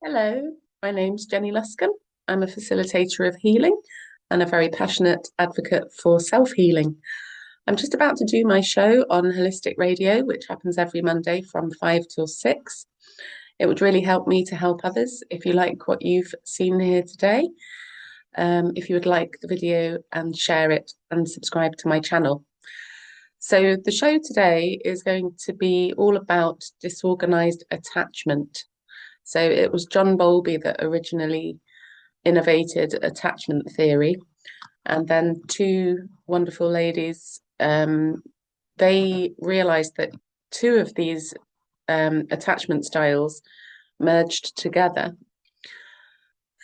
Hello, my name's Jenny Luscombe. I'm a facilitator of healing and a very passionate advocate for self-healing. I'm just about to do my show on Holistic Radio, which happens every Monday from 5 till 6. It would really help me to help others if you like what you've seen here today. If you would like the video and share it and subscribe to my channel. So the show today is going to be all about disorganized attachment. So it was John Bowlby that originally innovated attachment theory, and then two wonderful ladies, they realized that two of these attachment styles merged together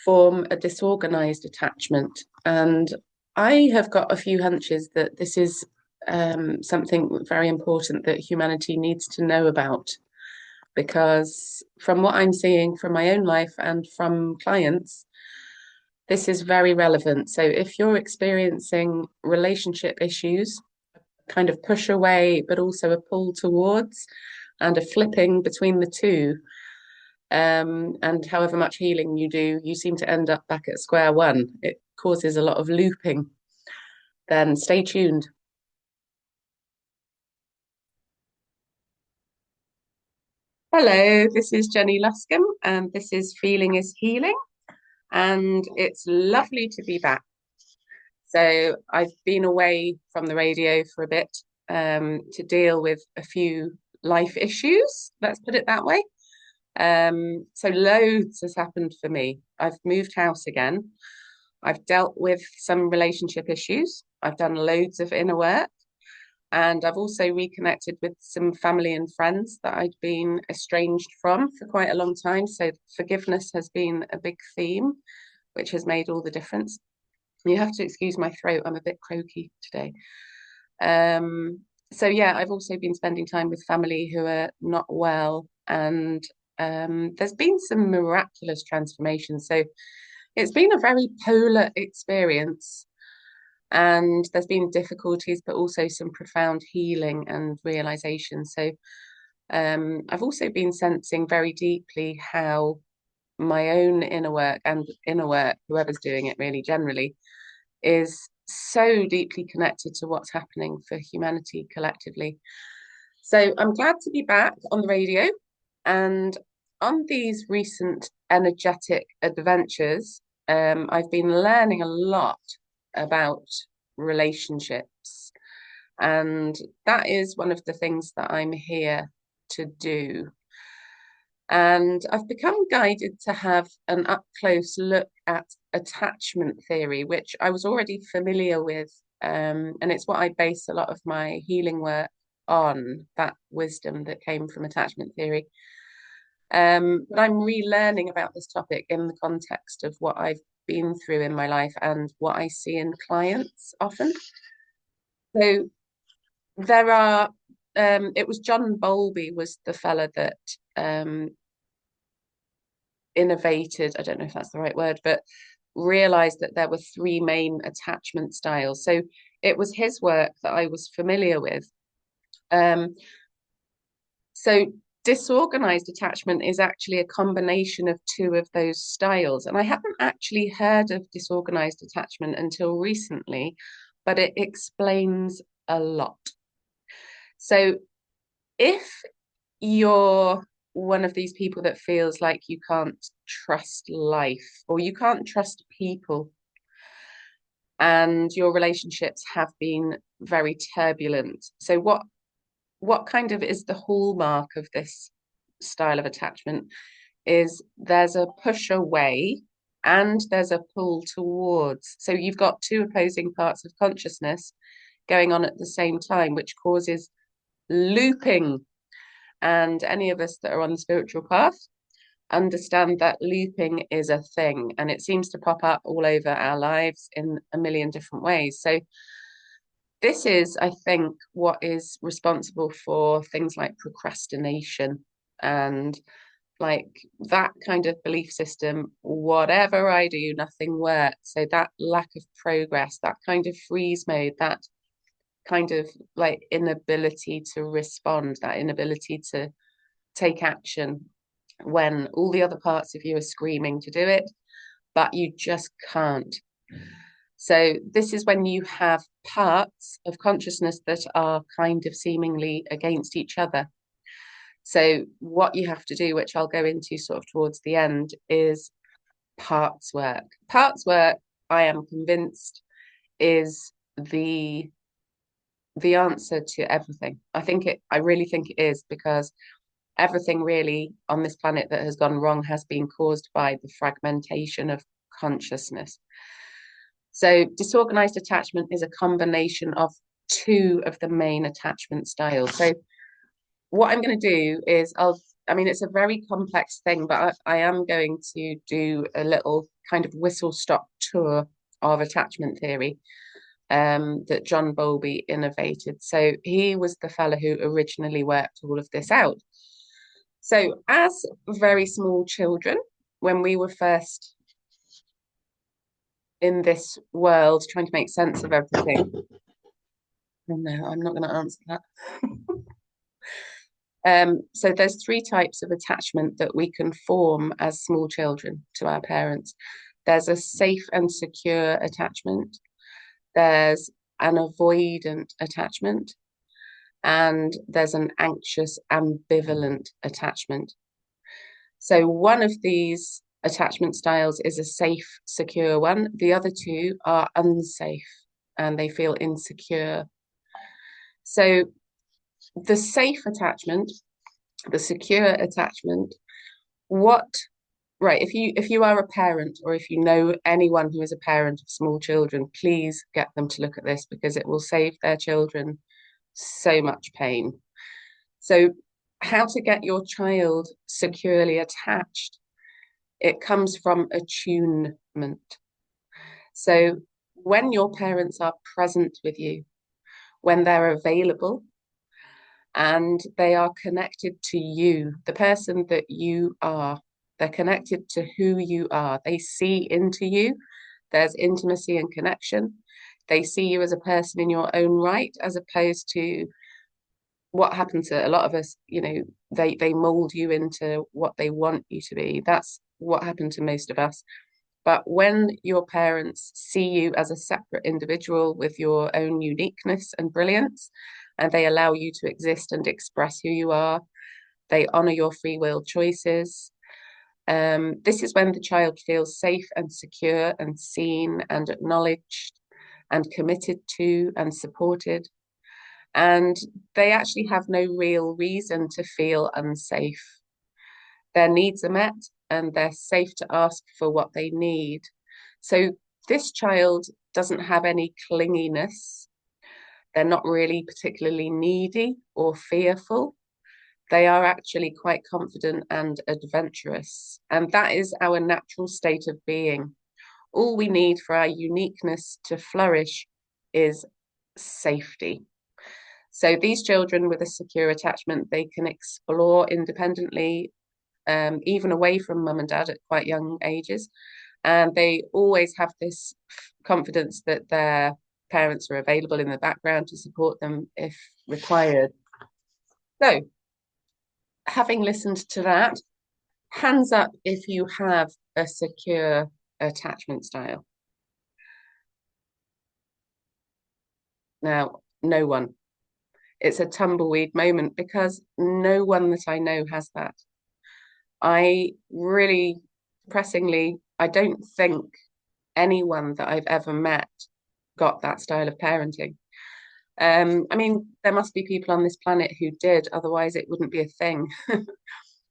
form a disorganized attachment. And I have got a few hunches that this is something very important that humanity needs to know about, because from what I'm seeing from my own life and from clients, this is very relevant. So if you're experiencing relationship issues, kind of push away, but also a pull towards and a flipping between the two, and however much healing you do, you seem to end up back at square one. It causes a lot of looping. Then stay tuned. Hello, this is Jenny Luscombe, and this is Feeling is Healing, and it's lovely to be back. So I've been away from the radio for a bit to deal with a few life issues, let's put it that way. So loads has happened for me. I've moved house again. I've dealt with some relationship issues. I've done loads of inner work. And I've also reconnected with some family and friends that I'd been estranged from for quite a long time. So forgiveness has been a big theme, which has made all the difference. You have to excuse my throat. I'm a bit croaky today. So yeah, I've also been spending time with family who are not well, and there's been some miraculous transformations. So it's been a very polar experience, and there's been difficulties, but also some profound healing and realization. So I've also been sensing very deeply how my own inner work and inner work, whoever's doing it really generally, is so deeply connected to what's happening for humanity collectively. So I'm glad to be back on the radio, and on these recent energetic adventures, I've been learning a lot about relationships, and that is one of the things that I'm here to do. And I've become guided to have an up close look at attachment theory, which I was already familiar with. And it's what I base a lot of my healing work on, that wisdom that came from attachment theory. But I'm relearning about this topic in the context of what I've been through in my life and what I see in clients often. So there are, it was John Bowlby was the fella that innovated, I don't know if that's the right word, but realized that there were three main attachment styles. So it was his work that I was familiar with. So disorganized attachment is actually a combination of two of those styles. And I haven't actually heard of disorganized attachment until recently, but it explains a lot. So if you're one of these people that feels like you can't trust life or you can't trust people, and your relationships have been very turbulent. So what kind of is the hallmark of this style of attachment is there's a push away and there's a pull towards. So you've got two opposing parts of consciousness going on at the same time, which causes looping. And any of us that are on the spiritual path understand that looping is a thing, and it seems to pop up all over our lives in a million different ways. So this is, I think, what is responsible for things like procrastination and like that kind of belief system. Whatever I do, nothing works. So that lack of progress, that kind of freeze mode, that kind of like inability to respond, that inability to take action. when all the other parts of you are screaming to do it, but you just can't. So this is when you have parts of consciousness that are kind of seemingly against each other. So what you have to do, which I'll go into sort of towards the end, is parts work. Parts work, I am convinced, is the answer to everything. I really think it is, because everything really on this planet that has gone wrong has been caused by the fragmentation of consciousness. So disorganized attachment is a combination of two of the main attachment styles. So what I'm going to do is it's a very complex thing, but I am going to do a little kind of whistle-stop tour of attachment theory that John Bowlby innovated. So he was the fellow who originally worked all of this out. So as very small children, when we were first in this world trying to make sense of everything, oh no, I'm not going to answer that. So there's three types of attachment that we can form as small children to our parents. There's a safe and secure attachment. There's an avoidant attachment. And there's an anxious, ambivalent attachment. So one of these attachment styles is a safe, secure one. The other two are unsafe and they feel insecure. So the safe attachment, the secure attachment, if you are a parent, or if you know anyone who is a parent of small children, please get them to look at this, because it will save their children so much pain. So how to get your child securely attached? It comes from attunement. So when your parents are present with you, when they're available, and they are connected to you, the person that you are, they're connected to who you are. They see into you. There's intimacy and connection. They see you as a person in your own right, as opposed to what happens to a lot of us, they mold you into what they want you to be. That's what happened to most of us. But when your parents see you as a separate individual with your own uniqueness and brilliance, and they allow you to exist and express who you are, they honor your free will choices. This is when the child feels safe and secure and seen and acknowledged and committed to and supported. And they actually have no real reason to feel unsafe. Their needs are met and they're safe to ask for what they need. So this child doesn't have any clinginess. They're not really particularly needy or fearful. They are actually quite confident and adventurous. And that is our natural state of being. All we need for our uniqueness to flourish is safety. So these children with a secure attachment, they can explore independently, even away from mum and dad at quite young ages. And they always have this confidence that their parents are available in the background to support them if required. So, having listened to that, hands up if you have a secure attachment style. Now, no one. It's a tumbleweed moment, because no one that I know has that. I really, pressingly, I don't think anyone that I've ever met got that style of parenting. There must be people on this planet who did, otherwise it wouldn't be a thing.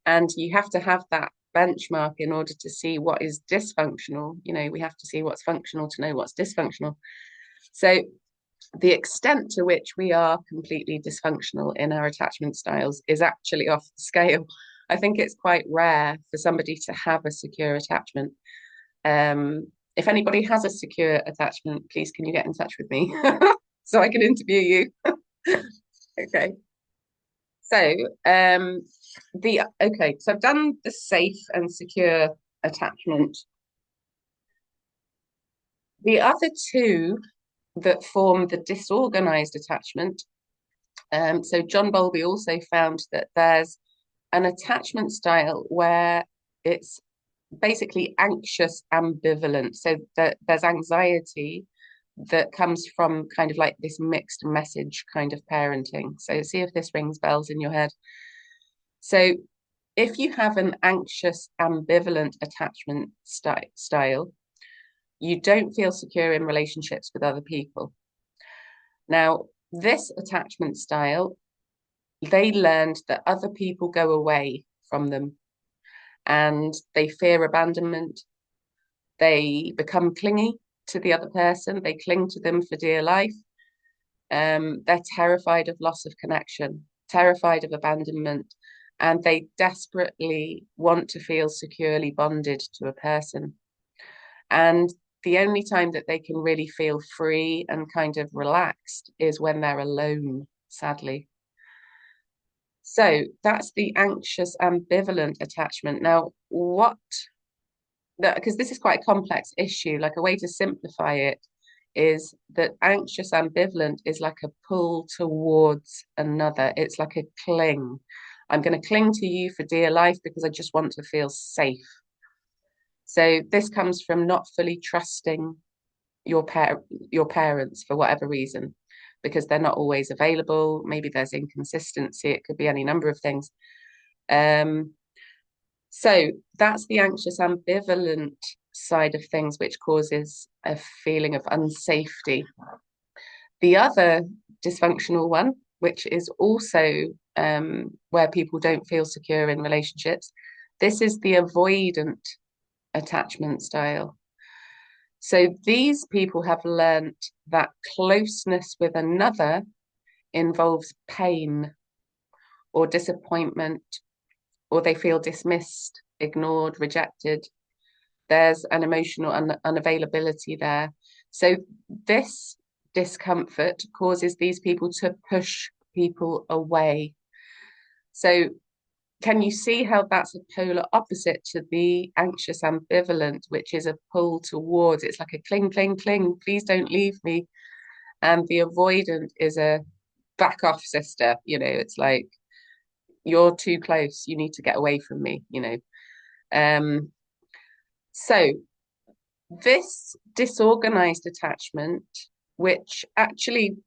And you have to have that benchmark in order to see what is dysfunctional. We have to see what's functional to know what's dysfunctional. So the extent to which we are completely dysfunctional in our attachment styles is actually off the scale. I think it's quite rare for somebody to have a secure attachment. If anybody has a secure attachment, please can you get in touch with me so I can interview you? Okay. So so I've done the safe and secure attachment. The other two that form the disorganized attachment. So John Bowlby also found that there's an attachment style where it's basically anxious ambivalent. So that there's anxiety that comes from kind of like this mixed message kind of parenting. So see if this rings bells in your head. So if you have an anxious ambivalent attachment style, you don't feel secure in relationships with other people. Now, this attachment style, they learned that other people go away from them and they fear abandonment. They become clingy to the other person. They cling to them for dear life. They're terrified of loss of connection, terrified of abandonment, and they desperately want to feel securely bonded to a person. And the only time that they can really feel free and kind of relaxed is when they're alone, sadly. So that's the anxious ambivalent attachment. Now, because this is quite a complex issue, like a way to simplify it is that anxious ambivalent is like a pull towards another. It's like a cling. I'm going to cling to you for dear life because I just want to feel safe. So this comes from not fully trusting your parents for whatever reason, because they're not always available. Maybe there's inconsistency. It could be any number of things. So that's the anxious ambivalent side of things, which causes a feeling of unsafety. The other dysfunctional one, which is also where people don't feel secure in relationships, this is the avoidant attachment style. So these people have learnt that closeness with another involves pain or disappointment, or they feel dismissed, ignored, rejected. There's an emotional unavailability there. So this discomfort causes these people to push people away. So can you see how that's a polar opposite to the anxious ambivalent, which is a pull towards? It's like a cling, cling, cling, please don't leave me. And the avoidant is a back off, sister. It's like, you're too close, you need to get away from me. So this disorganized attachment, which actually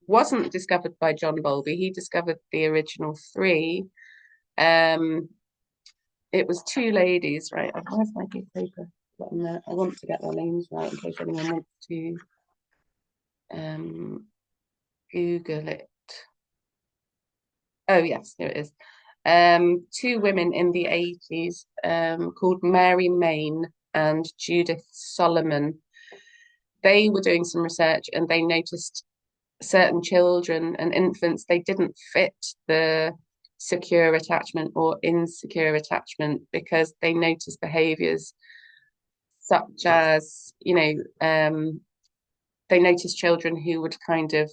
wasn't discovered by John Bowlby, he discovered the original three. It was two ladies, right? Where's my piece of paper? I want to get their names right in case anyone wants to Google it. Oh yes, here it is. Two women in the 80s called Mary Main and Judith Solomon. They were doing some research and they noticed certain children and infants, they didn't fit the secure attachment or insecure attachment because they noticed behaviors such as, they noticed children who would kind of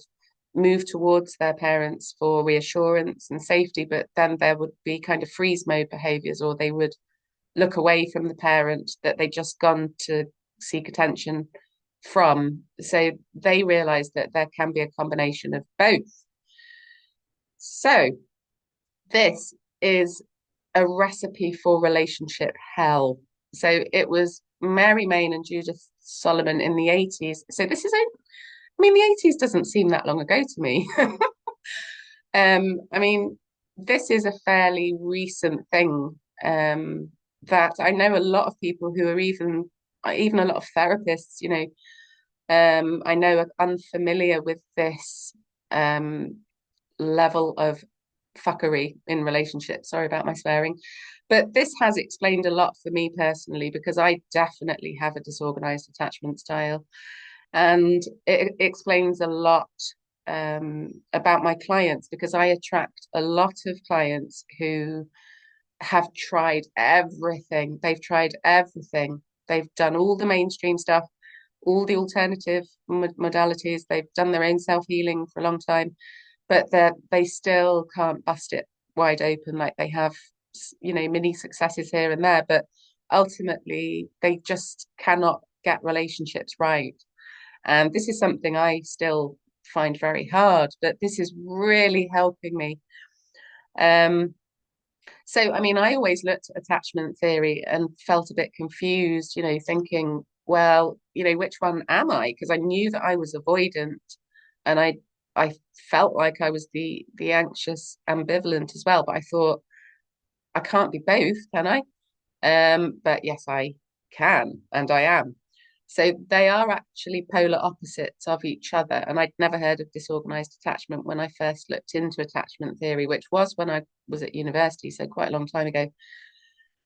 move towards their parents for reassurance and safety, but then there would be kind of freeze mode behaviors, or they would look away from the parent that they'd just gone to seek attention from. So they realized that there can be a combination of both. So this is a recipe for relationship hell. So it was Mary Main and Judith Solomon in the 80s. So this is the 80s doesn't seem that long ago to me. This is a fairly recent thing that I know a lot of people who are even a lot of therapists, I know are unfamiliar with this level of fuckery in relationships. Sorry about my swearing. But this has explained a lot for me personally, because I definitely have a disorganized attachment style. And it explains a lot about my clients, because I attract a lot of clients who have tried everything. They've tried everything. They've done all the mainstream stuff, all the alternative modalities. They've done their own self-healing for a long time, but they still can't bust it wide open. Like, they have, mini successes here and there, but ultimately they just cannot get relationships right. And this is something I still find very hard, but this is really helping me. So, I mean, I always looked at attachment theory and felt a bit confused, thinking, well, which one am I? Because I knew that I was avoidant, and I felt like I was the anxious ambivalent as well. But I thought I can't be both, can I? But yes, I can, and I am. So they are actually polar opposites of each other. And I'd never heard of disorganized attachment when I first looked into attachment theory, which was when I was at university, so quite a long time ago.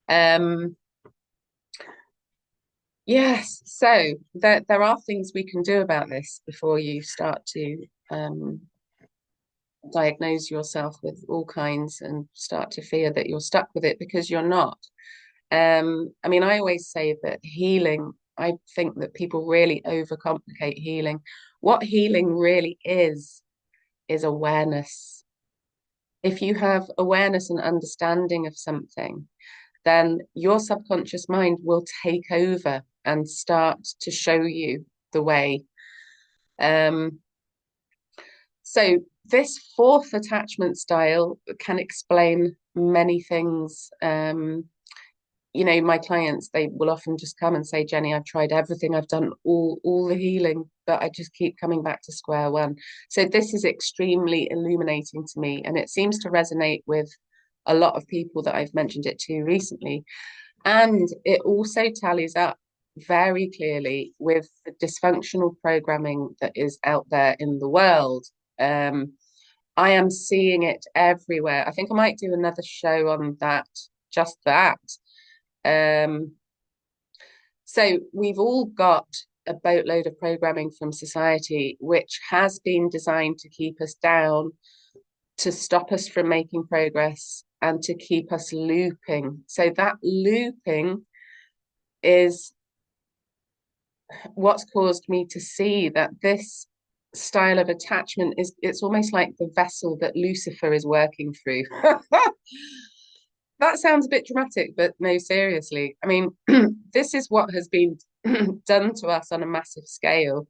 Um, yes, so there are things we can do about this before you start to diagnose yourself with all kinds and start to fear that you're stuck with it, because you're not. I mean, I always say that healing, I think that people really overcomplicate healing. What healing really is awareness. If you have awareness and understanding of something, then your subconscious mind will take over and start to show you the way. Um, so this fourth attachment style can explain many things. My clients, they will often just come and say, Jenny, I've tried everything, I've done all the healing, but I just keep coming back to square one. So this is extremely illuminating to me, and it seems to resonate with a lot of people that I've mentioned it to recently. And it also tallies up very clearly with the dysfunctional programming that is out there in the world. I am seeing it everywhere. I think I might do another show on that, just that. Um, so we've all got a boatload of programming from society, which has been designed to keep us down, to stop us from making progress, and to keep us looping. So that looping is what's caused me to see that this style of attachment it's almost like the vessel that Lucifer is working through. That sounds a bit dramatic, but no, seriously. I mean, this is what has been done to us on a massive scale.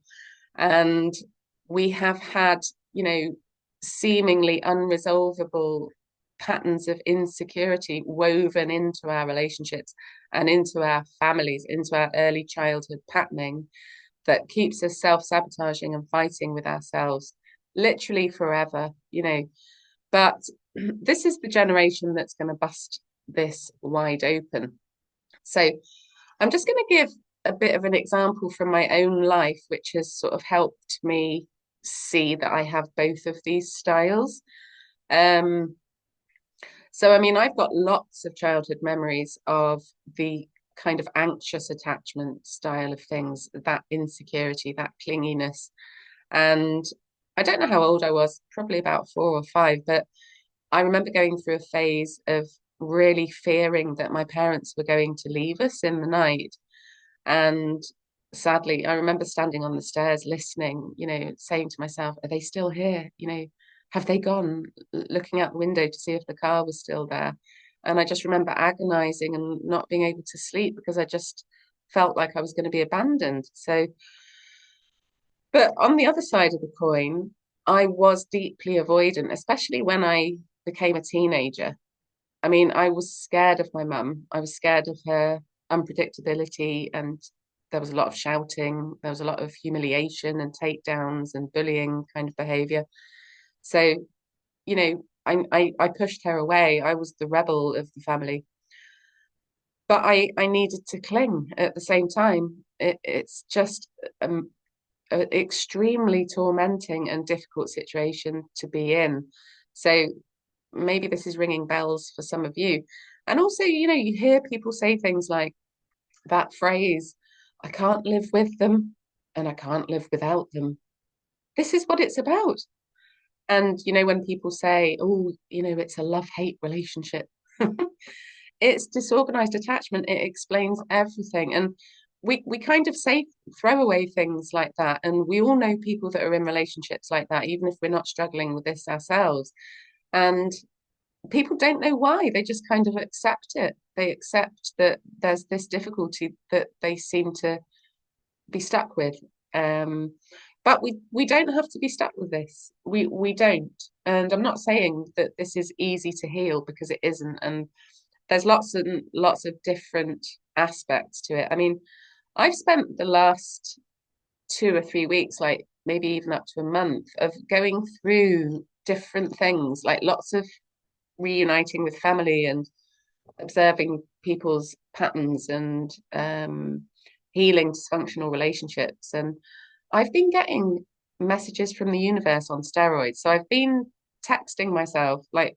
And we have had, seemingly unresolvable patterns of insecurity woven into our relationships and into our families, into our early childhood patterning that keeps us self-sabotaging and fighting with ourselves literally forever. But this is the generation that's going to bust this wide open. So I'm just going to give a bit of an example from my own life, which has sort of helped me see that I have both of these styles. Um, so, I mean, I've got lots of childhood memories of the kind of anxious attachment style of things, that insecurity, that clinginess. And I don't know how old I was, probably about 4 or 5, but I remember going through a phase of really fearing that my parents were going to leave us in the night. And sadly, I remember standing on the stairs listening, saying to myself, are they still here? Have they gone? Looking out the window to see if the car was still there. And I just remember agonizing and not being able to sleep because I just felt like I was going to be abandoned. So, but on the other side of the coin, I was deeply avoidant, especially when I became a teenager. I mean, I was scared of my mum. I was scared of her unpredictability, and there was a lot of shouting. There was a lot of humiliation and takedowns and bullying kind of behavior. So, I pushed her away. I was the rebel of the family. But I needed to cling at the same time. It's just an extremely tormenting and difficult situation to be in. So maybe this is ringing bells for some of you. And also, you hear people say things like that phrase, I can't live with them and I can't live without them. This is what it's about. And, when people say, oh, it's a love-hate relationship, it's disorganized attachment. It explains everything. And we kind of say throwaway things like that. And we all know people that are in relationships like that, even if we're not struggling with this ourselves. And people don't know why. They just kind of accept it. They accept that there's this difficulty that they seem to be stuck with. But we don't have to be stuck with this. We don't. And I'm not saying that this is easy to heal, because it isn't. And there's lots and lots of different aspects to it. I mean, I've spent the last 2 or 3 weeks, like maybe even up to a month, of going through different things, like lots of reuniting with family and observing people's patterns and healing dysfunctional relationships. And I've been getting messages from the universe on steroids. So I've been texting myself, like,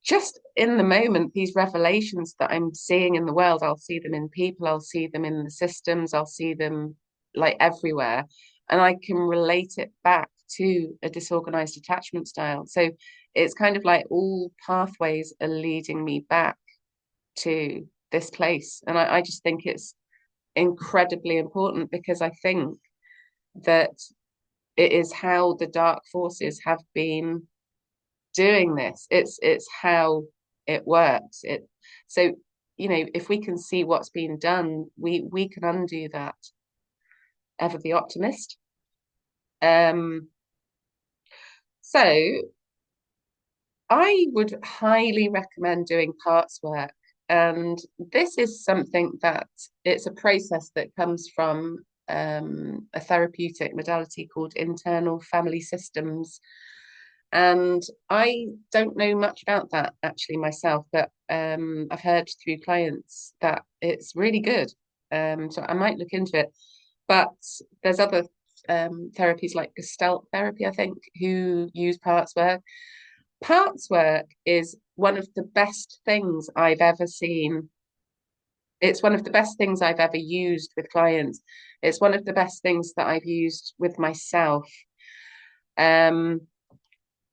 just in the moment, these revelations that I'm seeing in the world. I'll see them in people, I'll see them in the systems, I'll see them like everywhere. And I can relate it back to a disorganized attachment style. So it's kind of like all pathways are leading me back to this place. And I just think it's incredibly important, because I think that it is how the dark forces have been doing this. It's how it works. So, if we can see what's been done, we can undo that. Ever the optimist. So I would highly recommend doing parts work. And this is something that it's a process that comes from a therapeutic modality called internal family systems. And I don't know much about that actually myself, but I've heard through clients that it's really good. So I might look into it. But there's other therapies like Gestalt therapy, I think, who use parts work. Parts work is one of the best things I've ever seen. It's one of the best things I've ever used with clients. It's one of the best things that I've used with myself. Um,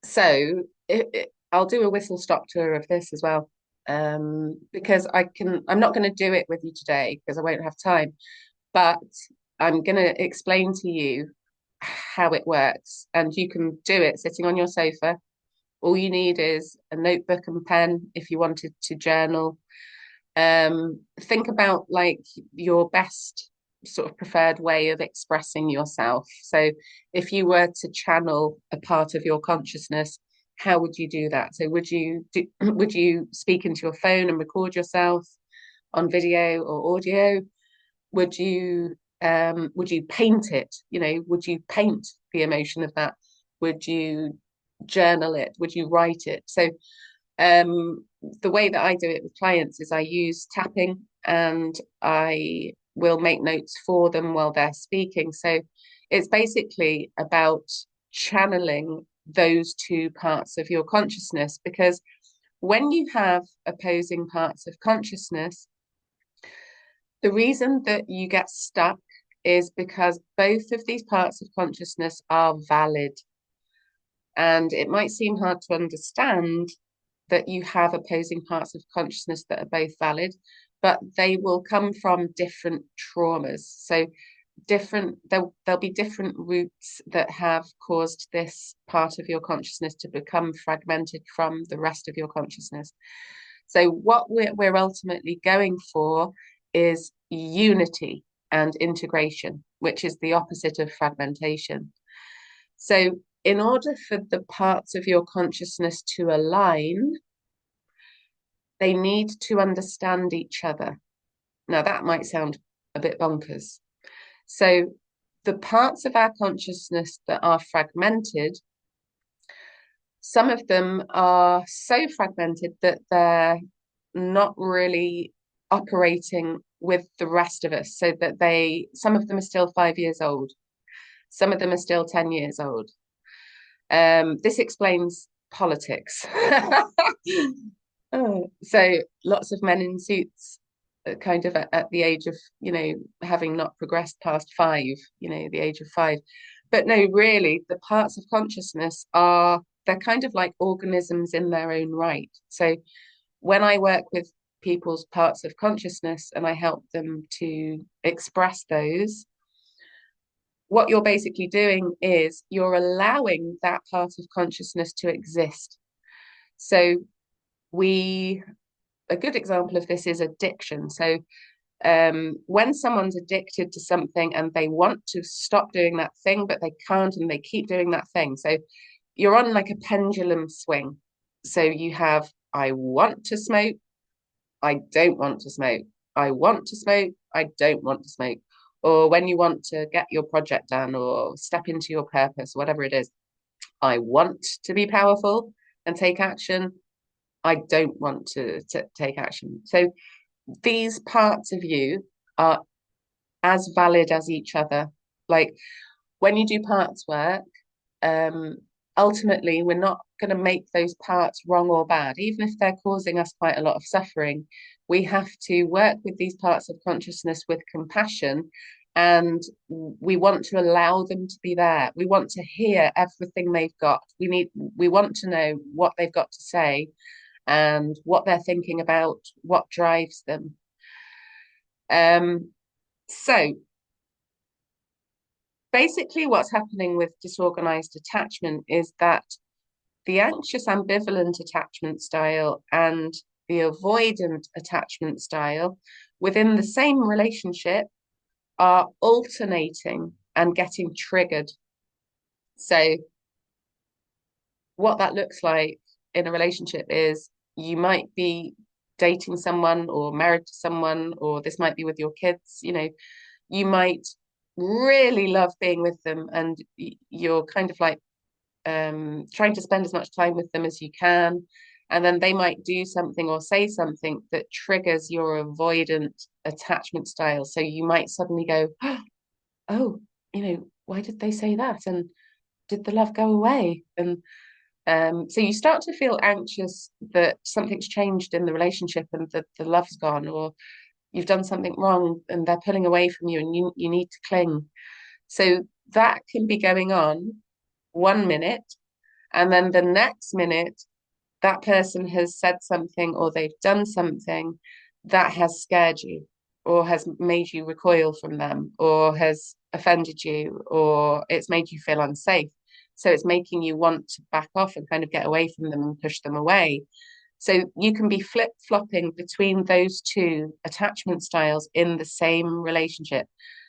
so I'll do a whistle stop tour of this as well. Because I'm not going to do it with you today because I won't have time, but I'm going to explain to you how it works, and you can do it sitting on your sofa. All you need is a notebook and pen if you wanted to journal. Think about like your best sort of preferred way of expressing yourself. So if you were to channel a part of your consciousness, how would you do that? So would you speak into your phone and record yourself on video or audio? Would you paint it? Would you paint the emotion of that? Would you journal it? Would you write it? So the way that I do it with clients is I use tapping, and I will make notes for them while they're speaking. So it's basically about channeling those two parts of your consciousness, because when you have opposing parts of consciousness, the reason that you get stuck is because both of these parts of consciousness are valid. And it might seem hard to understand that you have opposing parts of consciousness that are both valid, but they will come from different traumas. So there'll be different roots that have caused this part of your consciousness to become fragmented from the rest of your consciousness. So what we're ultimately going for is unity and integration, which is the opposite of fragmentation. So in order for the parts of your consciousness to align, they need to understand each other. Now, that might sound a bit bonkers. So the parts of our consciousness that are fragmented, some of them are so fragmented that they're not really operating with the rest of us, so that some of them are still 5 years old. Some of them are still 10 years old. This explains politics. So lots of men in suits, kind of at the age of, having not progressed past 5, the age of 5. But no, really, the parts of consciousness they're kind of like organisms in their own right. So when I work with people's parts of consciousness and I help them to express those, what you're basically doing is you're allowing that part of consciousness to exist. So a good example of this is addiction. So When someone's addicted to something and they want to stop doing that thing, but they can't, and they keep doing that thing. So you're on like a pendulum swing. So you have, I want to smoke, I don't want to smoke. I want to smoke, I don't want to smoke. Or when you want to get your project done or step into your purpose, whatever it is, I want to be powerful and take action. I don't want to take action. So these parts of you are as valid as each other. Like when you do parts work, um, ultimately, we're not going to make those parts wrong or bad, even if they're causing us quite a lot of suffering. We have to work with these parts of consciousness with compassion, and we want to allow them to be there. We want to hear everything they've got. We want to know what they've got to say and what they're thinking about, what drives them. So basically what's happening with disorganized attachment is that the anxious ambivalent attachment style and the avoidant attachment style within the same relationship are alternating and getting triggered. So what that looks like in a relationship is you might be dating someone or married to someone, or this might be with your kids, you might really love being with them and you're kind of like trying to spend as much time with them as you can. And then they might do something or say something that triggers your avoidant attachment style. So you might suddenly go, oh, why did they say that? And did the love go away? And so you start to feel anxious that something's changed in the relationship and that the love's gone, or you've done something wrong and they're pulling away from you and you need to cling. So that can be going on 1 minute, and then the next minute, that person has said something or they've done something that has scared you or has made you recoil from them or has offended you or it's made you feel unsafe. So it's making you want to back off and kind of get away from them and push them away. So you can be flip-flopping between those two attachment styles in the same relationship.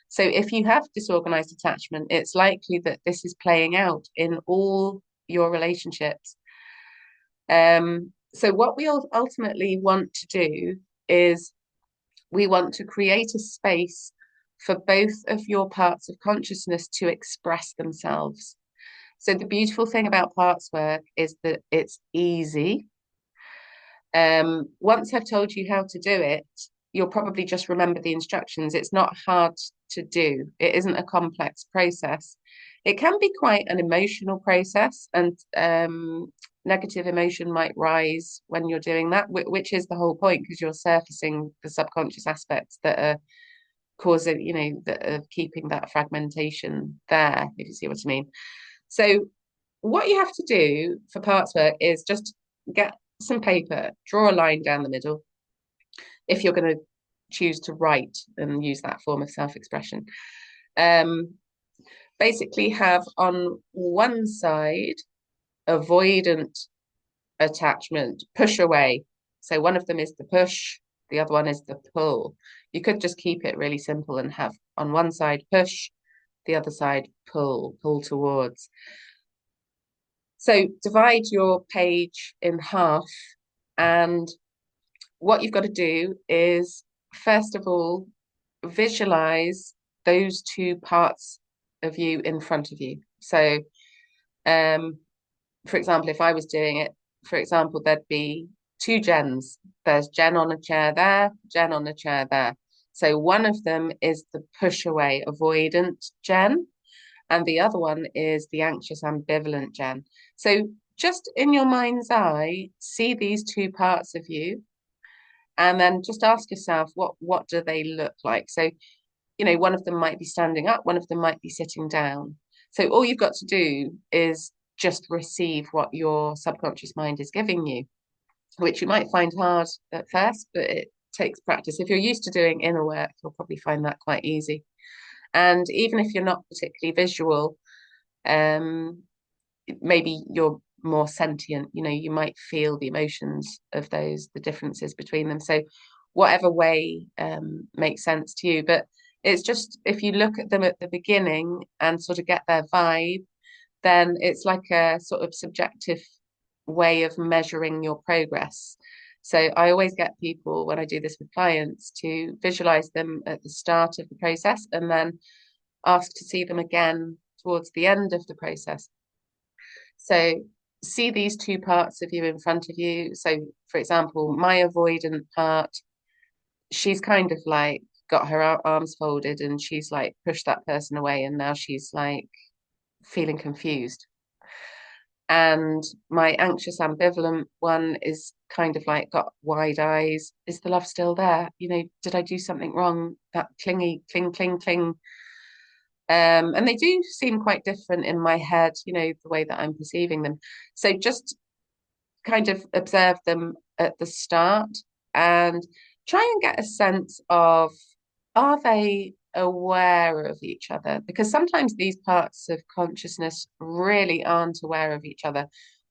So if you have disorganized attachment, it's likely that this is playing out in all your relationships. So what we ultimately want to do is we want to create a space for both of your parts of consciousness to express themselves. So the beautiful thing about parts work is that it's easy. Once I've told you how to do it, you'll probably just remember the instructions. It's not hard to do. It isn't a complex process. It can be quite an emotional process, and negative emotion might rise when you're doing that, which is the whole point, because you're surfacing the subconscious aspects that are causing, that are keeping that fragmentation there, if you see what I mean. So what you have to do for parts work is just get some paper, draw a line down the middle, if you're going to choose to write and use that form of self-expression. Basically have on one side avoidant attachment, push away. So one of them is the push, the other one is the pull. You could just keep it really simple and have on one side push, the other side pull towards. So divide your page in half, and what you've got to do is, first of all, visualize those two parts of you in front of you. So, for example, if I was doing it, for example, there'd be two Jens. There's Jen on a chair there, Jen on a chair there. So one of them is the push away, avoidant Jen, and the other one is the anxious ambivalent Jen. So just in your mind's eye, see these two parts of you, and then just ask yourself, what do they look like? So, one of them might be standing up, one of them might be sitting down. So all you've got to do is just receive what your subconscious mind is giving you, which you might find hard at first, but it takes practice. If you're used to doing inner work, you'll probably find that quite easy. And even if you're not particularly visual, maybe you're more sentient, you might feel the emotions of the differences between them. So whatever way makes sense to you. But it's just, if you look at them at the beginning and sort of get their vibe, then it's like a sort of subjective way of measuring your progress. So I always get people, when I do this with clients, to visualize them at the start of the process and then ask to see them again towards the end of the process. So see these two parts of you in front of you. So, for example, my avoidant part, she's kind of like got her arms folded and she's like pushed that person away, and now she's like feeling confused. And my anxious ambivalent one is kind of like got wide eyes. Is the love still there? You know, did I do something wrong? That clingy, cling, cling, cling. And they do seem quite different in my head, you know, the way that I'm perceiving them. So just kind of observe them at the start and try and get a sense of, are they aware of each other? Because sometimes these parts of consciousness really aren't aware of each other.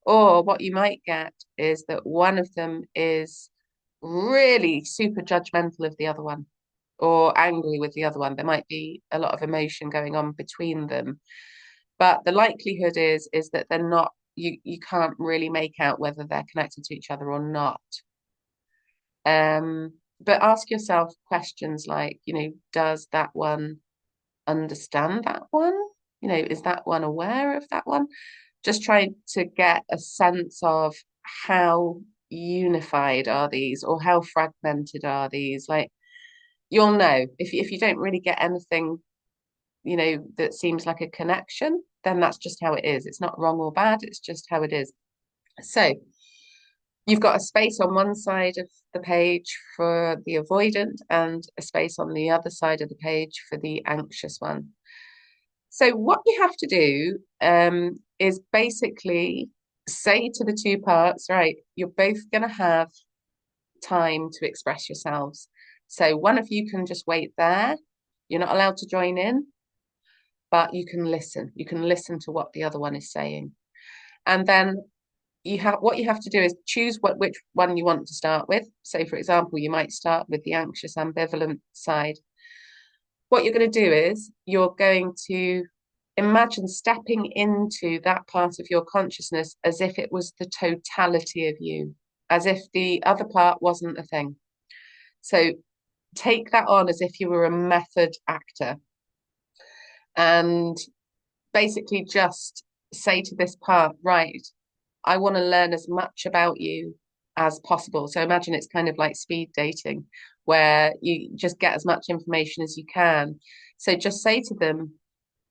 Or what you might get is that one of them is really super judgmental of the other one or angry with the other one. There might be a lot of emotion going on between them. But the likelihood is that they're not, you can't really make out whether they're connected to each other or not. But ask yourself questions like, you know, does that one understand that one? You know, is that one aware of that one? Just try to get a sense of how unified are these or how fragmented are these. Like, you'll know if you don't really get anything, you know, that seems like a connection, then that's just how it is. It's not wrong or bad, it's just how it is. So you've got a space on one side of the page for the avoidant and a space on the other side of the page for the anxious one. So what you have to do is basically say to the two parts, right, you're both going to have time to express yourselves. So one of you can just wait there. You're not allowed to join in, but you can listen. You can listen to what the other one is saying. And then what you have to do is choose which one you want to start with. So for example, you might start with the anxious ambivalent side. What you're going to do is you're going to imagine stepping into that part of your consciousness as if it was the totality of you, as if the other part wasn't a thing. So take that on as if you were a method actor and basically just say to this part, right, I want to learn as much about you as possible. So imagine it's kind of like speed dating, where you just get as much information as you can. So just say to them,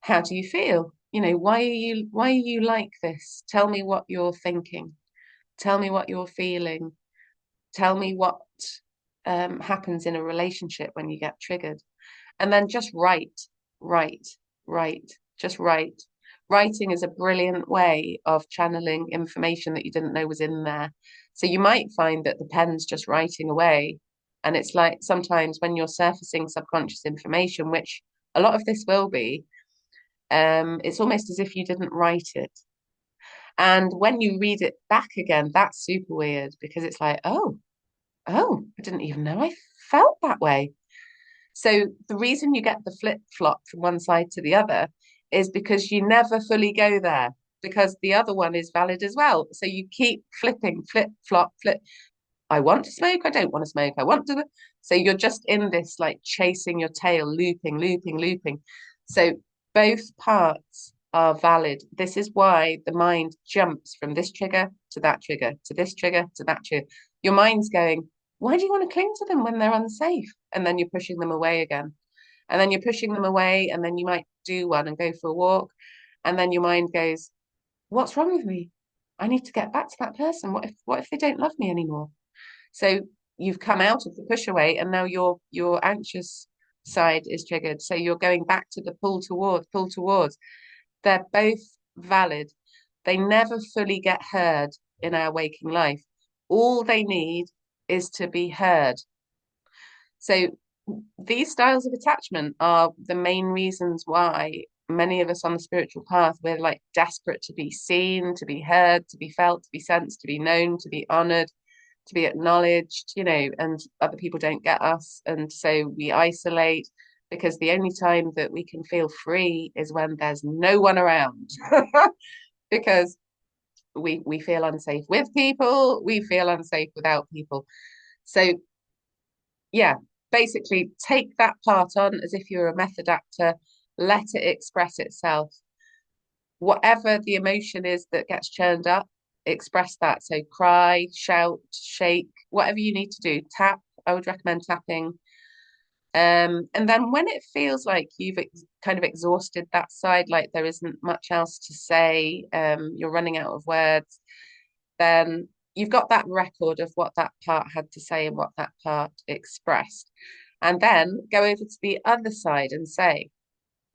how do you feel? You know, why are you like this? Tell me what you're thinking. Tell me what you're feeling. Tell me what happens in a relationship when you get triggered. And then just write, write, write, just write. Writing is a brilliant way of channeling information that you didn't know was in there. So you might find that the pen's just writing away. And it's like sometimes when you're surfacing subconscious information, which a lot of this will be, it's almost as if you didn't write it. And when you read it back again, that's super weird because it's like, oh, I didn't even know I felt that way. So the reason you get the flip flop from one side to the other is because you never fully go there because the other one is valid as well. So you keep flipping, flip, flop, flip. I want to smoke. I don't want to smoke. I want to. So you're just in this like chasing your tail, looping, looping, looping. So both parts are valid. This is why the mind jumps from this trigger to that trigger, to this trigger, to that trigger. Your mind's going, why do you want to cling to them when they're unsafe? And then you're pushing them away again. And then you're pushing them away, and then you might do one and go for a walk. And then your mind goes, what's wrong with me? I need to get back to that person. What if they don't love me anymore? So you've come out of the push away, and now your anxious side is triggered. So you're going back to the pull towards, pull towards. They're both valid. They never fully get heard in our waking life. All they need is to be heard. So these styles of attachment are the main reasons why many of us on the spiritual path, we're like desperate to be seen, to be heard, to be felt, to be sensed, to be known, to be honored, to be acknowledged, and other people don't get us. And so we isolate, because the only time that we can feel free is when there's no one around. Because we feel unsafe with people, we feel unsafe without people. So yeah, basically take that part on as if you're a method actor, let it express itself. Whatever the emotion is that gets churned up, express that. So cry, shout, shake, whatever you need to do. Tap, I would recommend tapping. And then when it feels like you've kind of exhausted that side, like there isn't much else to say, you're running out of words, then you've got that record of what that part had to say and what that part expressed. And then go over to the other side and say,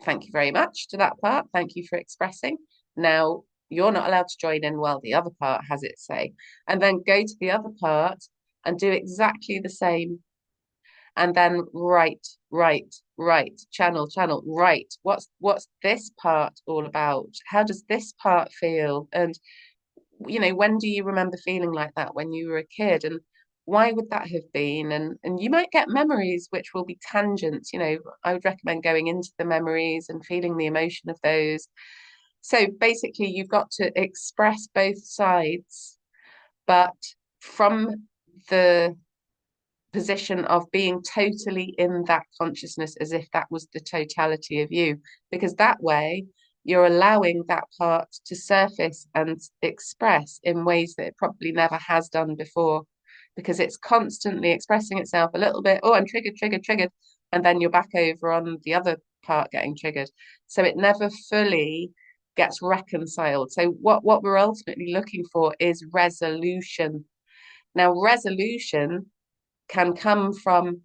thank you very much to that part. Thank you for expressing. Now you're not allowed to join in while the other part has its say. And then go to the other part and do exactly the same. And then write, channel, write. What's this part all about? How does this part feel? And when do you remember feeling like that when you were a kid? And why would that have been? And you might get memories which will be tangents. I would recommend going into the memories and feeling the emotion of those. So basically, you've got to express both sides, but from the position of being totally in that consciousness as if that was the totality of you, because that way you're allowing that part to surface and express in ways that it probably never has done before, because it's constantly expressing itself a little bit. Oh, I'm triggered, and then you're back over on the other part getting triggered. So it never fully gets reconciled. So what we're ultimately looking for is resolution. Now, resolution can come from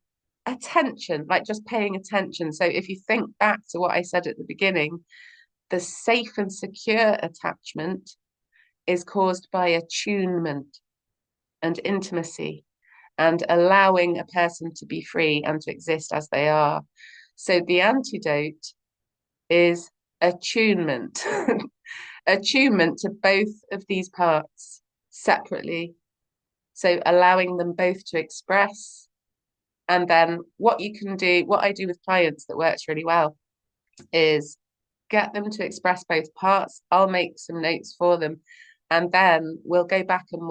attention, like just paying attention. So if you think back to what I said at the beginning, the safe and secure attachment is caused by attunement and intimacy and allowing a person to be free and to exist as they are. So the antidote is attunement, attunement to both of these parts separately. So allowing them both to express. And then what you can do, what I do with clients that works really well, is get them to express both parts. I'll make some notes for them. And then we'll go back and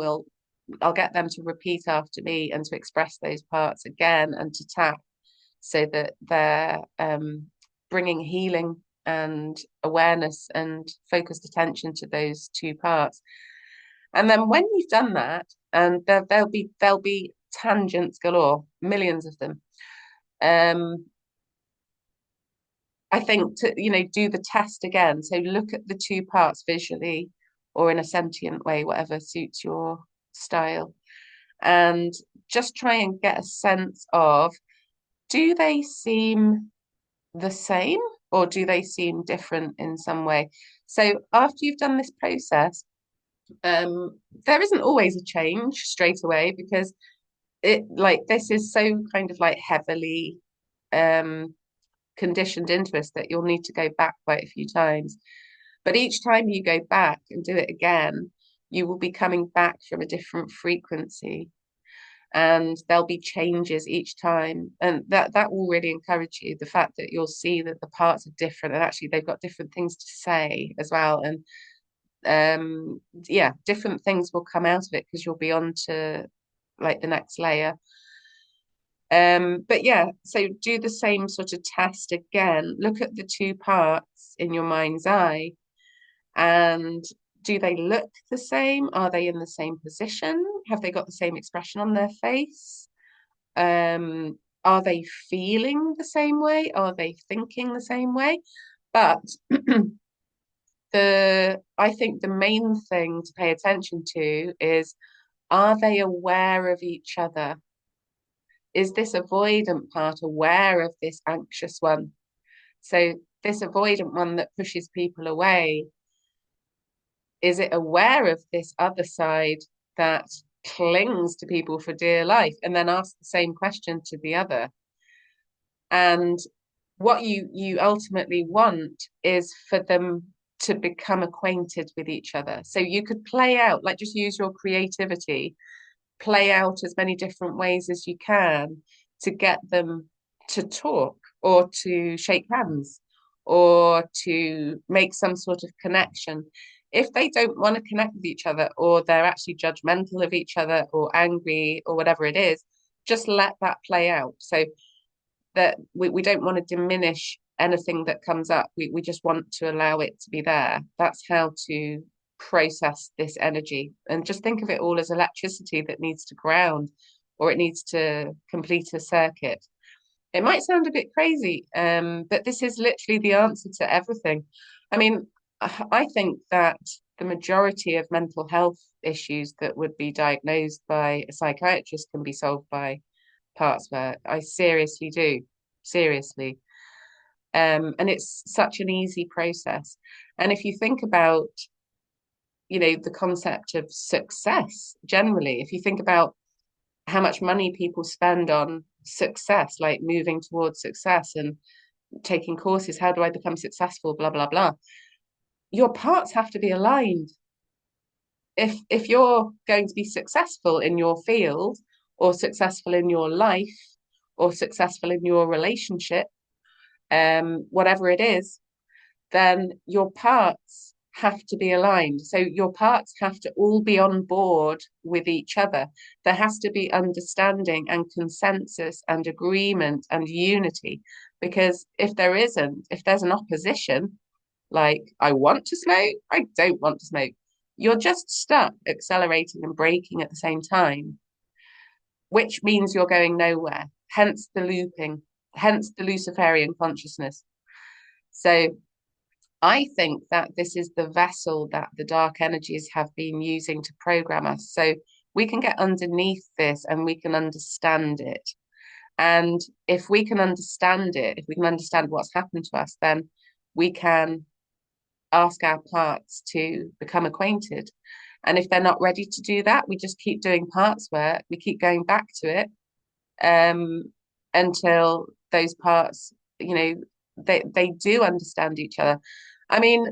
I'll get them to repeat after me and to express those parts again and to tap, so that they're bringing healing and awareness and focused attention to those two parts. And then when you've done that, and there'll be tangents galore, millions of them. I think to do the test again. So look at the two parts visually or in a sentient way, whatever suits your style, and just try and get a sense of, do they seem the same or do they seem different in some way? So after you've done this process, there isn't always a change straight away, because this is so kind of like heavily conditioned into us that you'll need to go back quite a few times. But each time you go back and do it again, you will be coming back from a different frequency, and there'll be changes each time. And that will really encourage you. The fact that you'll see that the parts are different and actually they've got different things to say as well. And different things will come out of it because you'll be on to like the next layer. But yeah, so do the same sort of test again. Look at the two parts in your mind's eye, and do they look the same? Are they in the same position? Have they got the same expression on their face? Are they feeling the same way? Are they thinking the same way? But I think the main thing to pay attention to is, are they aware of each other? Is this avoidant part aware of this anxious one? So this avoidant one that pushes people away, is it aware of this other side that clings to people for dear life? And then ask the same question to the other. And what you ultimately want is for them to become acquainted with each other. So you could play out, like just use your creativity play out as many different ways as you can to get them to talk or to shake hands or to make some sort of connection. If they don't want to connect with each other, or they're actually judgmental of each other or angry or whatever it is, just let that play out. So that we don't want to diminish anything that comes up. We just want to allow it to be there. That's how to process this energy. And just think of it all as electricity that needs to ground, or it needs to complete a circuit. It might sound a bit crazy, but this is literally the answer to everything. I mean, I think that the majority of mental health issues that would be diagnosed by a psychiatrist can be solved by parts work. I seriously do, seriously. And it's such an easy process. And if you think about, the concept of success generally, if you think about how much money people spend on success, like moving towards success and taking courses, how do I become successful, blah, blah, blah. Your parts have to be aligned. If you're going to be successful in your field, or successful in your life, or successful in your relationship, whatever it is, then your parts have to be aligned. So your parts have to all be on board with each other. There has to be understanding and consensus and agreement and unity. Because if there isn't, if there's an opposition, like I want to smoke, I don't want to smoke, you're just stuck accelerating and braking at the same time, which means you're going nowhere. Hence the looping, hence the Luciferian consciousness. So I think that this is the vessel that the dark energies have been using to program us. So we can get underneath this and we can understand it. And if we can understand it, if we can understand what's happened to us, then we can ask our parts to become acquainted. And if they're not ready to do that, we just keep doing parts work. We keep going back to it until those parts, they do understand each other. I mean,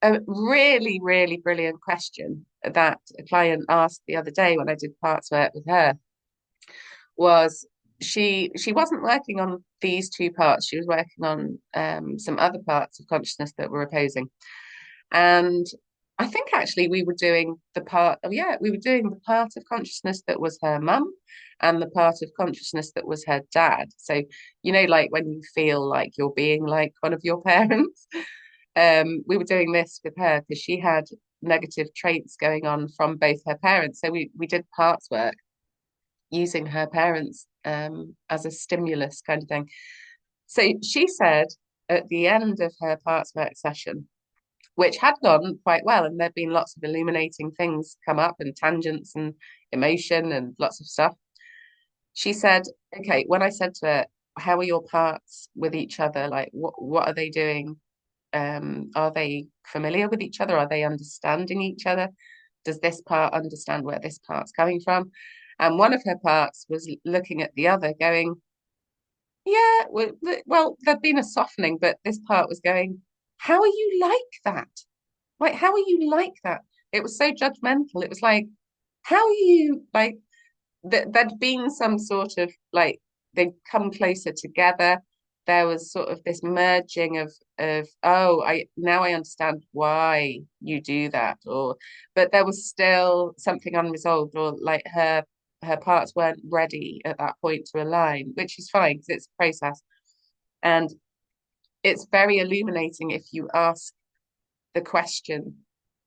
a really, really brilliant question that a client asked the other day when I did parts work with her was she wasn't working on these two parts. She was working on some other parts of consciousness that were opposing. And I think actually we were doing we were doing the part of consciousness that was her mum and the part of consciousness that was her dad. So, like when you feel like you're being like one of your parents, we were doing this with her because she had negative traits going on from both her parents. So we did parts work using her parents as a stimulus kind of thing. So she said at the end of her parts work session, which had gone quite well, and there'd been lots of illuminating things come up and tangents and emotion and lots of stuff. She said, okay, when I said to her, how are your parts with each other? Like, what are they doing? Are they familiar with each other? Are they understanding each other? Does this part understand where this part's coming from? And one of her parts was looking at the other, going, yeah, well, there'd been a softening, but this part was going, how are you like that? Like, how are you like that? It was so judgmental. It was like, how are you like there'd been some sort of like they'd come closer together. There was sort of this merging of oh, I understand why you do that, or but there was still something unresolved, or like her parts weren't ready at that point to align, which is fine because it's a process. And it's very illuminating if you ask the question,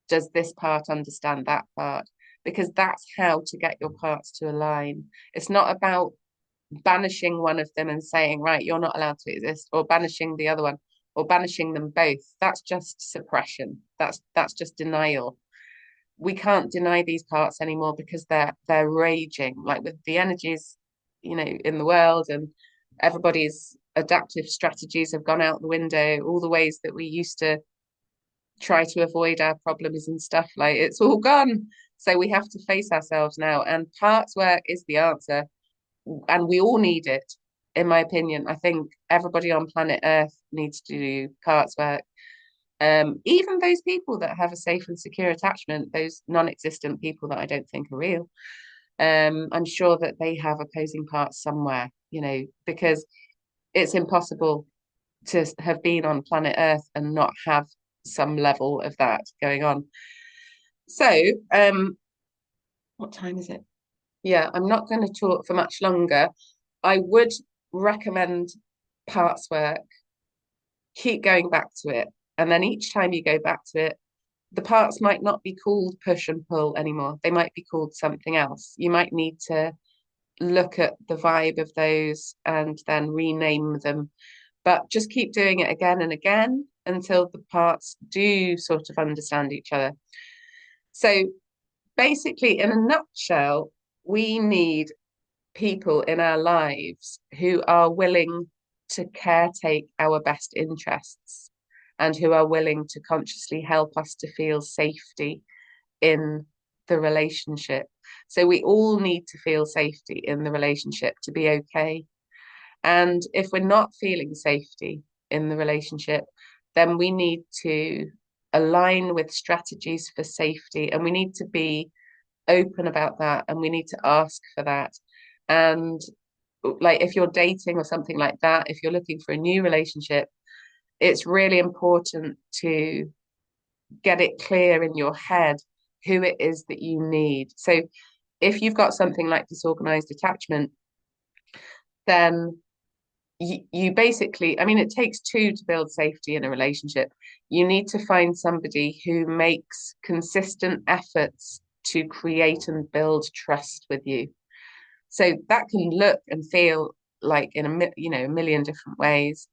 does this part understand that part? Because that's how to get your parts to align. It's not about banishing one of them and saying, right, you're not allowed to exist, or banishing the other one, or banishing them both. That's just suppression. That's just denial. We can't deny these parts anymore because they're raging, like with the energies, in the world, and everybody's adaptive strategies have gone out the window. All the ways that we used to try to avoid our problems and stuff, like it's all gone. So we have to face ourselves now, and parts work is the answer, and we all need it. In my opinion, I think everybody on planet Earth needs to do parts work. Even those people that have a safe and secure attachment, those non-existent people that I don't think are real. I'm sure that they have opposing parts somewhere, because it's impossible to have been on planet Earth and not have some level of that going on. So, what time is it? Yeah, I'm not going to talk for much longer. I would recommend parts work. Keep going back to it. And then each time you go back to it, the parts might not be called push and pull anymore. They might be called something else. You might need to look at the vibe of those and then rename them. But just keep doing it again and again until the parts do sort of understand each other. So basically, in a nutshell, we need people in our lives who are willing to caretake our best interests and who are willing to consciously help us to feel safety in the relationship. So we all need to feel safety in the relationship to be okay. And if we're not feeling safety in the relationship, then we need to align with strategies for safety, and we need to be open about that, and we need to ask for that. And like if you're dating or something like that, if you're looking for a new relationship, it's really important to get it clear in your head who it is that you need. So if you've got something like disorganized attachment, then you basically, I mean, it takes two to build safety in a relationship. You need to find somebody who makes consistent efforts to create and build trust with you. So that can look and feel like in a million different ways.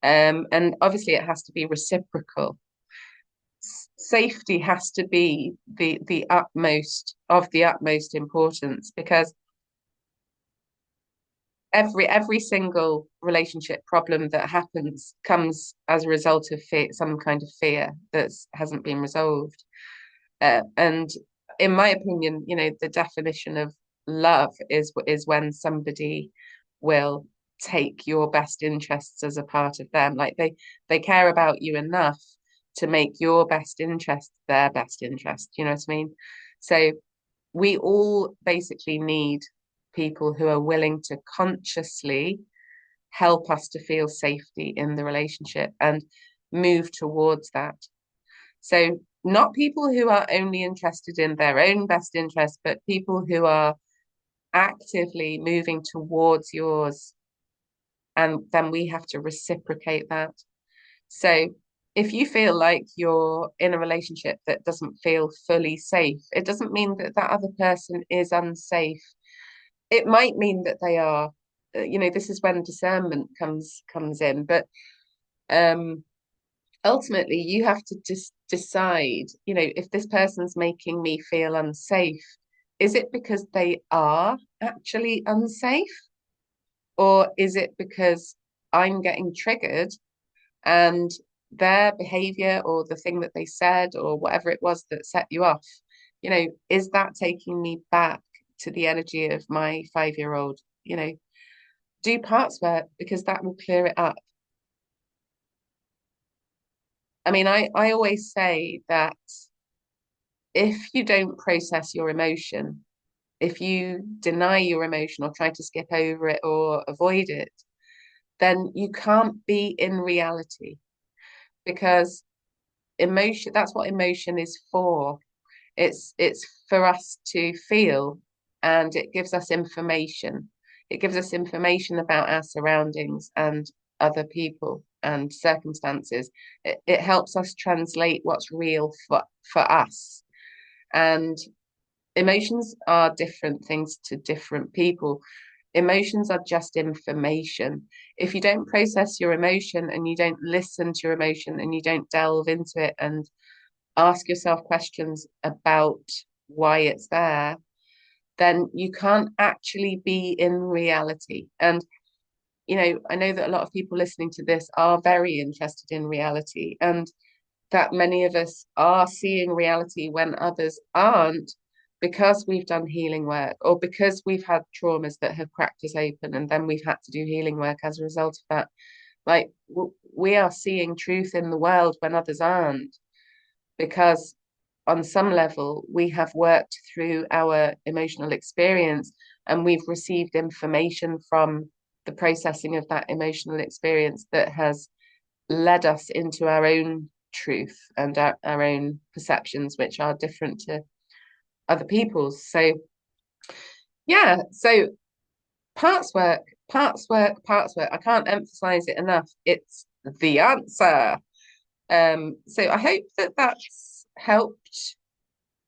And obviously it has to be reciprocal. Safety has to be the utmost importance, because every single relationship problem that happens comes as a result of fear, some kind of fear that hasn't been resolved. And in my opinion, the definition of love is when somebody will take your best interests as a part of them. Like they care about you enough to make your best interest their best interest. You know what I mean? So we all basically need people who are willing to consciously help us to feel safety in the relationship and move towards that. So not people who are only interested in their own best interest, but people who are actively moving towards yours. And then we have to reciprocate that. So if you feel like you're in a relationship that doesn't feel fully safe, it doesn't mean that that other person is unsafe. It might mean that they are. This is when discernment comes in. But ultimately, you have to just decide, if this person's making me feel unsafe, is it because they are actually unsafe? Or is it because I'm getting triggered and their behavior or the thing that they said or whatever it was that set you off, is that taking me back to the energy of my 5-year-old? Do parts work, because that will clear it up. I mean, I always say that if you don't process your emotion, if you deny your emotion or try to skip over it or avoid it, then you can't be in reality, because emotion, that's what emotion is for. It's for us to feel, and it gives us information. It gives us information about our surroundings and other people and circumstances. It helps us translate what's real for us. And emotions are different things to different people. Emotions are just information. If you don't process your emotion and you don't listen to your emotion and you don't delve into it and ask yourself questions about why it's there, then you can't actually be in reality. And, I know that a lot of people listening to this are very interested in reality, and that many of us are seeing reality when others aren't, because we've done healing work or because we've had traumas that have cracked us open and then we've had to do healing work as a result of that. Like we are seeing truth in the world when others aren't, because on some level, we have worked through our emotional experience and we've received information from the processing of that emotional experience that has led us into our own truth and our own perceptions, which are different to other people's. So, yeah, so parts work, parts work, parts work. I can't emphasize it enough. It's the answer. So I hope that that's helped